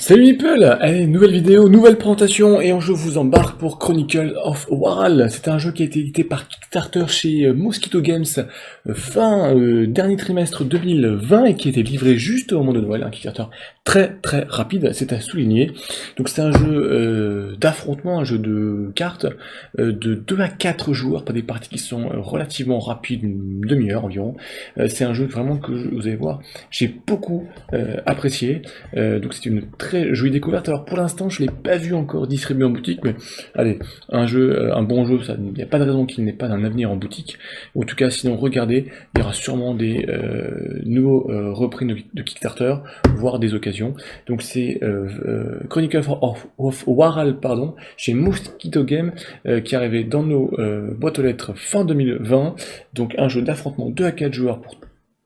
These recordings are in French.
Salut Meeple! Allez, nouvelle vidéo, nouvelle présentation, et je vous embarque pour Chronicle of Waral. C'est un jeu qui a été édité par Kickstarter chez Mosquito Games dernier trimestre 2020 et qui a été livré juste au moment de Noël. Un Kickstarter très très rapide, c'est à souligner. Donc c'est un jeu d'affrontement, un jeu de cartes de 2 à 4 joueurs, pas des parties qui sont relativement rapides, une demi-heure environ. C'est un jeu vraiment que vous allez voir, j'ai beaucoup apprécié. Donc c'est une très jolie découverte. Alors pour l'instant, je ne l'ai pas vu encore distribué en boutique, mais allez, un bon jeu, il n'y a pas de raison qu'il n'ait pas d'un avenir en boutique. En tout cas, sinon, regardez, il y aura sûrement des nouveaux reprints de Kickstarter, voire des occasions. Donc c'est Chronicle of Waral, pardon, chez Mosquito Game, qui arrivait dans nos boîtes aux lettres fin 2020. Donc un jeu d'affrontement 2 à 4 joueurs pour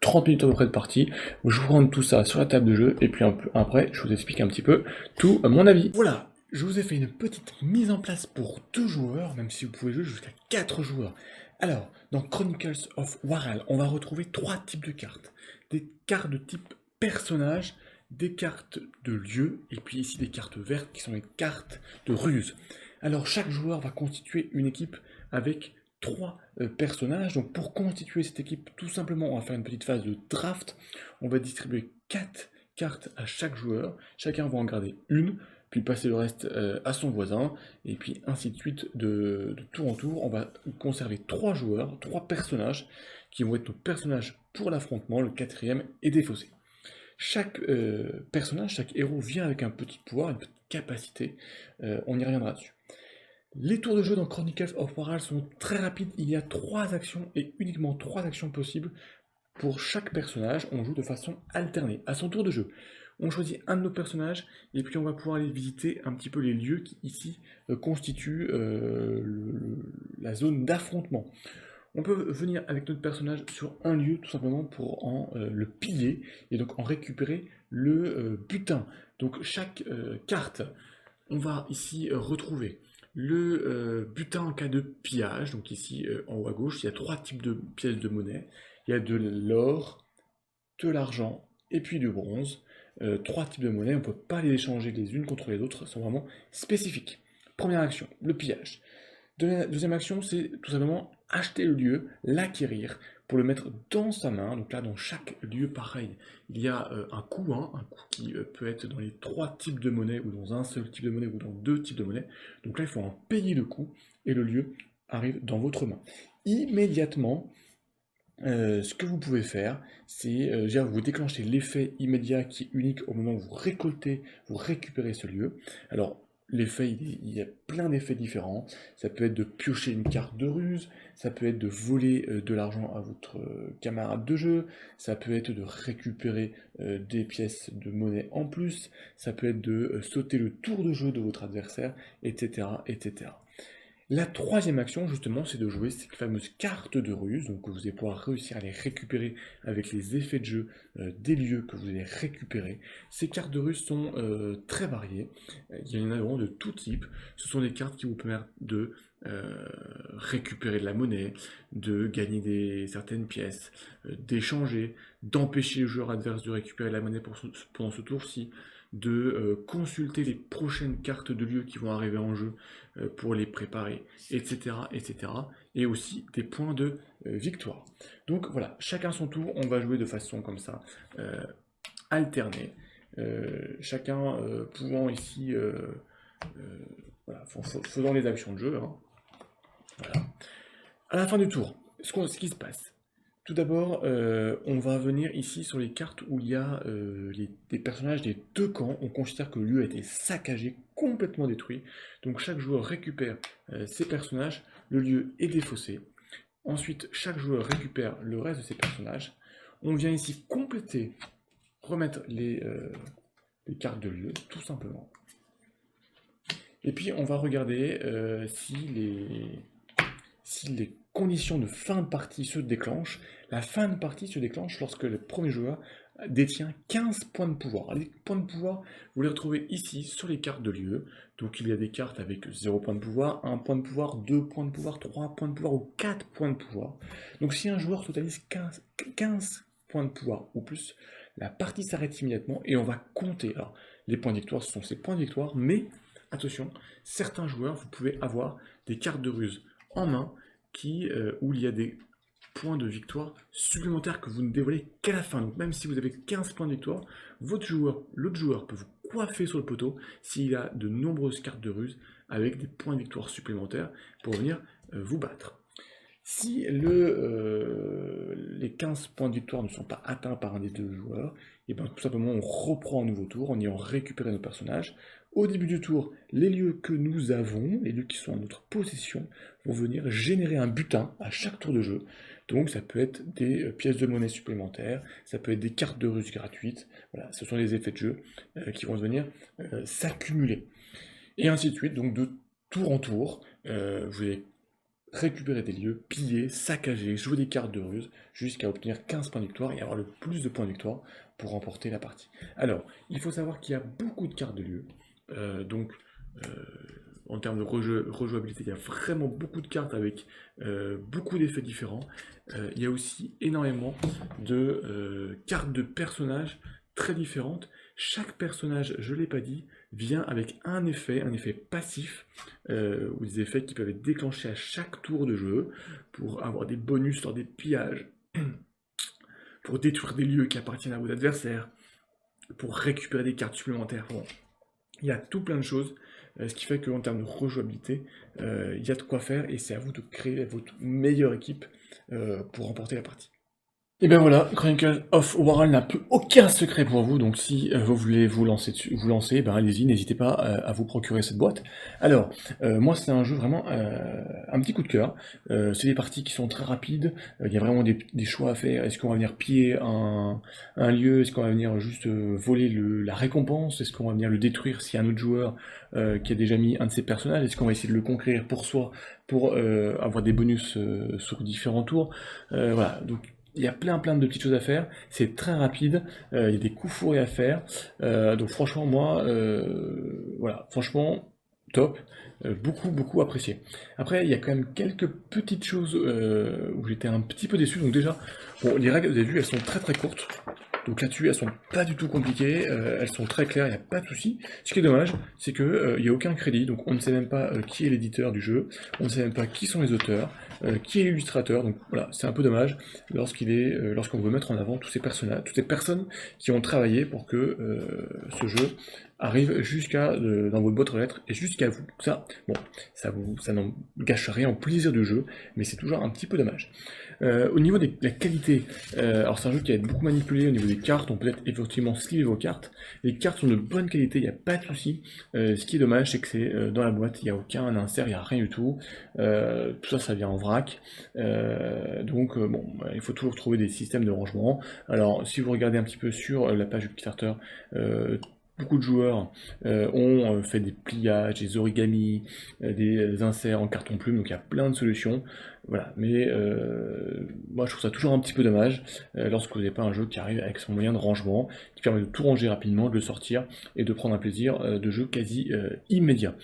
30 minutes à peu près de partie. Je vous rends tout ça sur la table de jeu, et puis un peu après, je vous explique un petit peu tout mon avis. Voilà, je vous ai fait une petite mise en place pour 2 joueurs, même si vous pouvez jouer jusqu'à 4 joueurs. Alors, dans Chronicles of Waral, on va retrouver 3 types de cartes. Des cartes de type personnage, des cartes de lieu, et puis ici des cartes vertes qui sont les cartes de ruse. Alors, chaque joueur va constituer une équipe avec 3 personnages. Donc pour constituer cette équipe, tout simplement, on va faire une petite phase de draft. On va distribuer 4 cartes à chaque joueur. Chacun va en garder une, puis passer le reste à son voisin, et puis ainsi de suite, de tour en tour. On va conserver 3 joueurs, 3 personnages, qui vont être nos personnages pour l'affrontement. Le quatrième est défaussé. Chaque personnage, chaque héros vient avec un petit pouvoir, une petite capacité. On y reviendra dessus. Les tours de jeu dans Chronicles of Waral sont très rapides, il y a 3 actions et uniquement 3 actions possibles pour chaque personnage. On joue de façon alternée. À son tour de jeu, on choisit un de nos personnages et puis on va pouvoir aller visiter un petit peu les lieux qui ici constituent la zone d'affrontement. On peut venir avec notre personnage sur un lieu tout simplement pour le piller et donc en récupérer le butin. Donc chaque carte, on va ici retrouver le butin en cas de pillage. Donc ici en haut à gauche, il y a 3 types de pièces de monnaie. Il y a de l'or, de l'argent et puis du bronze. 3 types de monnaie, on ne peut pas les échanger les unes contre les autres, elles sont vraiment spécifiques. Première action, le pillage. Deuxième action, c'est tout simplement acheter le lieu, l'acquérir, pour le mettre dans sa main. Donc là, dans chaque lieu pareil, il y a un coût qui peut être dans les 3 types de monnaie, ou dans un seul type de monnaie, ou dans 2 types de monnaie. Donc là, il faut en payer le coût, et le lieu arrive dans votre main. Immédiatement, ce que vous pouvez faire, c'est vous déclenchez l'effet immédiat qui est unique au moment où vous récoltez, vous récupérez ce lieu. Alors, l'effet, il y a plein d'effets différents. Ça peut être de piocher une carte de ruse, ça peut être de voler de l'argent à votre camarade de jeu, ça peut être de récupérer des pièces de monnaie en plus, ça peut être de sauter le tour de jeu de votre adversaire, etc., etc. La troisième action, justement, c'est de jouer ces fameuses cartes de ruse, donc que vous allez pouvoir réussir à les récupérer avec les effets de jeu des lieux que vous allez récupérer. Ces cartes de ruse sont très variées, il y en a vraiment de tout type. Ce sont des cartes qui vous permettent de récupérer de la monnaie, de gagner certaines pièces, d'échanger, d'empêcher le joueur adverse de récupérer la monnaie pendant ce tour-ci, de consulter les prochaines cartes de lieu qui vont arriver en jeu pour les préparer, etc., etc. Et aussi des points de victoire. Donc voilà, chacun son tour, on va jouer de façon comme ça, alternée. Chacun pouvant ici, voilà, faisant les actions de jeu. Voilà. À la fin du tour, ce qui se passe. Tout d'abord, on va venir ici sur les cartes où il y a des personnages des 2 camps. On considère que le lieu a été saccagé, complètement détruit. Donc chaque joueur récupère ses personnages, le lieu est défaussé. Ensuite, chaque joueur récupère le reste de ses personnages. On vient ici compléter, remettre les cartes de lieu, tout simplement. Et puis on va regarder si les conditions de fin de partie se déclenchent. La fin de partie se déclenche lorsque le premier joueur détient 15 points de pouvoir. Les points de pouvoir, vous les retrouvez ici sur les cartes de lieu. Donc il y a des cartes avec 0 point de pouvoir, 1 point de pouvoir, 2 points de pouvoir, 3 points de pouvoir ou 4 points de pouvoir. Donc si un joueur totalise 15 points de pouvoir ou plus, la partie s'arrête immédiatement et on va compter. Alors, Les points de victoire, ce sont ces points de victoire, mais attention, certains joueurs, vous pouvez avoir des cartes de ruse en main où il y a des points de victoire supplémentaires que vous ne dévoilez qu'à la fin. Donc même si vous avez 15 points de victoire, l'autre joueur peut vous coiffer sur le poteau s'il a de nombreuses cartes de ruse avec des points de victoire supplémentaires pour venir vous battre. Si les 15 points de victoire ne sont pas atteints par un des deux joueurs, et bien tout simplement on reprend un nouveau tour en ayant récupéré nos personnages. Au début du tour, les lieux que nous avons, les lieux qui sont en notre possession, vont venir générer un butin à chaque tour de jeu. Donc ça peut être des pièces de monnaie supplémentaires, ça peut être des cartes de ruse gratuites, voilà, ce sont les effets de jeu qui vont venir s'accumuler. Et ainsi de suite, donc de tour en tour, vous allez récupérer des lieux, piller, saccager, jouer des cartes de ruse, jusqu'à obtenir 15 points de victoire et avoir le plus de points de victoire pour remporter la partie. Alors, il faut savoir qu'il y a beaucoup de cartes de lieux, en termes de rejouabilité, il y a vraiment beaucoup de cartes avec beaucoup d'effets différents. Il y a aussi énormément de cartes de personnages très différentes. Chaque personnage, je ne l'ai pas dit, vient avec un effet passif, ou des effets qui peuvent être déclenchés à chaque tour de jeu, pour avoir des bonus lors des pillages, pour détruire des lieux qui appartiennent à vos adversaires, pour récupérer des cartes supplémentaires. Bon, il y a tout plein de choses, ce qui fait qu'en termes de rejouabilité, il y a de quoi faire, et c'est à vous de créer votre meilleure équipe pour remporter la partie. Et bien voilà, Chronicles of Warhol n'a plus aucun secret pour vous, donc si vous voulez vous lancer, ben allez-y, n'hésitez pas à vous procurer cette boîte. Alors, moi c'est un jeu vraiment un petit coup de cœur, c'est des parties qui sont très rapides, il y a vraiment des choix à faire. Est-ce qu'on va venir piller un lieu, est-ce qu'on va venir juste voler la récompense, est-ce qu'on va venir le détruire s'il y a un autre joueur qui a déjà mis un de ses personnages, est-ce qu'on va essayer de le conquérir pour soi, pour avoir des bonus sur différents tours, voilà, donc il y a plein de petites choses à faire, c'est très rapide, il y a des coups fourrés à faire, donc franchement moi, voilà, franchement top, beaucoup apprécié. Après il y a quand même quelques petites choses où j'étais un petit peu déçu, donc déjà, bon les règles vous avez vu elles sont très courtes, donc là-dessus, elles sont pas du tout compliquées, elles sont très claires, il n'y a pas de souci. Ce qui est dommage, c'est qu'il n'y a aucun crédit, donc on ne sait même pas qui est l'éditeur du jeu, on ne sait même pas qui sont les auteurs, qui est l'illustrateur, donc voilà, c'est un peu dommage lorsqu'on veut mettre en avant tous ces personnages, toutes ces personnes qui ont travaillé pour que ce jeu arrive dans votre boîte aux lettres et jusqu'à vous. Ça, bon, ça n'en gâche rien au plaisir du jeu, mais c'est toujours un petit peu dommage. Au niveau de la qualité, alors c'est un jeu qui va être beaucoup manipulé au niveau des cartes, on peut être effectivement sliver vos cartes. Les cartes sont de bonne qualité, il n'y a pas de souci. Ce qui est dommage, c'est que c'est dans la boîte, il n'y a aucun insert, il n'y a rien du tout. Tout ça vient en vrac. Donc bon, il faut toujours trouver des systèmes de rangement. Alors si vous regardez un petit peu sur la page du Kickstarter, beaucoup de joueurs ont fait des pliages, des origamis, des inserts en carton plume, donc il y a plein de solutions. Voilà, mais moi je trouve ça toujours un petit peu dommage lorsque vous n'avez pas un jeu qui arrive avec son moyen de rangement, qui permet de tout ranger rapidement, de le sortir et de prendre un plaisir de jeu quasi immédiat.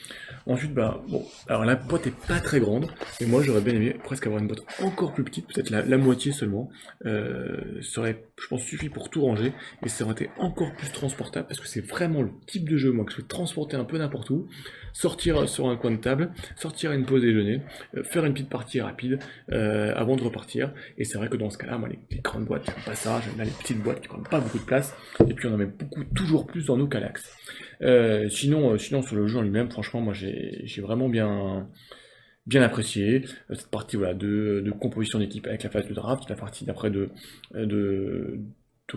Ensuite, bah bon, alors la boîte est pas très grande, mais moi j'aurais bien aimé presque avoir une boîte encore plus petite, peut-être la moitié seulement. Ça aurait, je pense, suffi pour tout ranger et ça aurait été encore plus transportable parce que c'est vraiment le type de jeu moi que je peux transporter un peu n'importe où, sortir sur un coin de table, sortir à une pause déjeuner, faire une petite partie rapide avant de repartir. Et c'est vrai que dans ce cas-là, moi les grandes boîtes, j'aime pas ça, j'aime bien les petites boîtes qui prennent pas beaucoup de place, et puis on en met toujours plus dans nos Kallax. Sinon sur le jeu en lui-même, franchement moi j'ai vraiment bien apprécié cette partie voilà, de composition d'équipe avec la phase de draft, la partie d'après de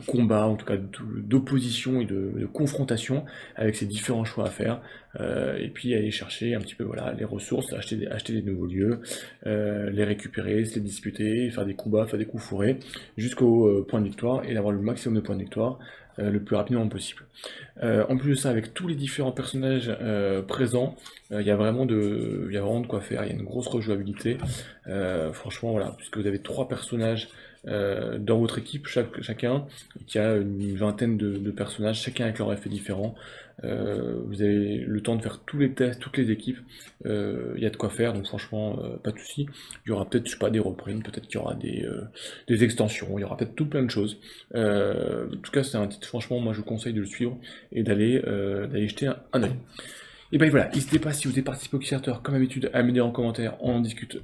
combat, en tout cas d'opposition et de confrontation avec ces différents choix à faire, et puis aller chercher un petit peu voilà, les ressources, acheter des nouveaux lieux, les récupérer, se les disputer, faire des coups bas, faire des coups fourrés, jusqu'au point de victoire, et d'avoir le maximum de points de victoire le plus rapidement possible. En plus de ça, avec tous les différents personnages présents, il y a vraiment de quoi faire, il y a une grosse rejouabilité, franchement voilà, puisque vous avez 3 personnages dans votre équipe, chacun, qui a une vingtaine de personnages, chacun avec leur effet différent. Vous avez le temps de faire tous les tests, toutes les équipes. Il y a de quoi faire, donc franchement, pas de souci. Il y aura peut-être, je sais pas, des reprints, peut-être qu'il y aura des extensions, il y aura peut-être tout plein de choses. En tout cas, c'est un titre, franchement, moi je vous conseille de le suivre et d'aller jeter un œil. Et ben voilà, n'hésitez pas si vous avez participé au Kickstarter, comme d'habitude, à me dire en commentaire, on en discute.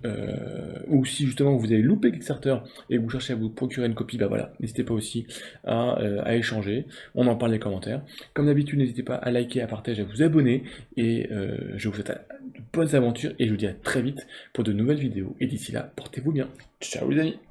Ou si justement vous avez loupé le Kickstarter et que vous cherchez à vous procurer une copie, bah voilà, n'hésitez pas aussi à échanger. On en parle dans les commentaires. Comme d'habitude, n'hésitez pas à liker, à partager, à vous abonner. Et je vous souhaite de bonnes aventures et je vous dis à très vite pour de nouvelles vidéos. Et d'ici là, portez-vous bien. Ciao les amis!